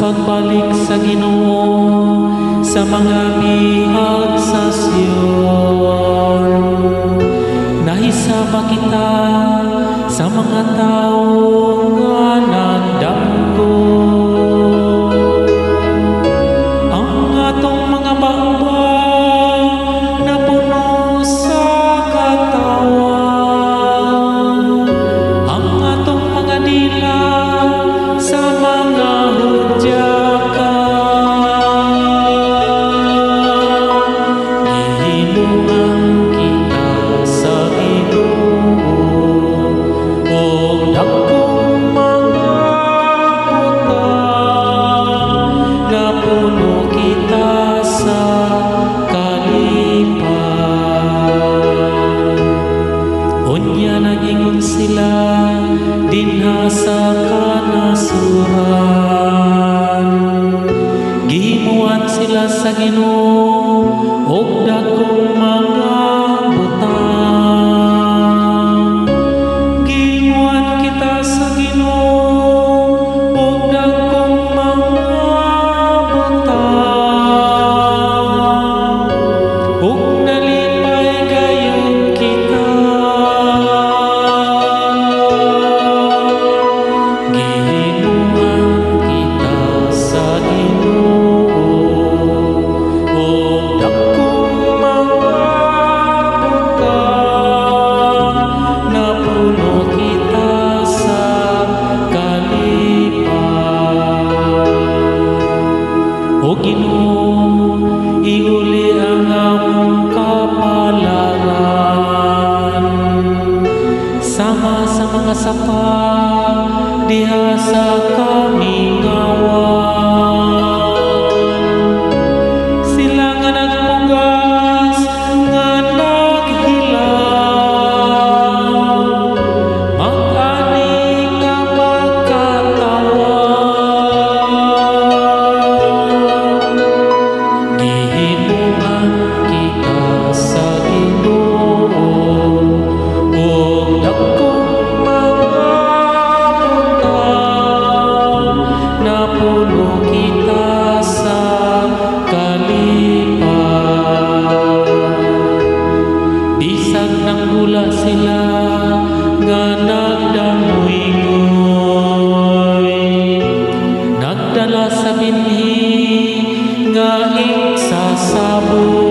pagbalik sa Ginoo sa mga bihag sa Sion. Nahisaba kita sa mga tao nga nagdamgo. Ang atong mga bamba napuno sa katawa. Ang atong mga dila sa mga sila dinha sa kanasuran. Gihimuan sila sa Ginoo og dakong mga butang. Gihimuan kita sa Ginoo og dakong mga butang. Og nalipay gayud kita. O Ginoo, iuli ang among kapalaran sama sa mga sapa diha sa kamingawan. Sila nga nagpugas nga naghilaw, mag-ani nga magkatawa. Gula sila nga nagdamuy-ngoy, nagdala sa binhi nga iksasabot.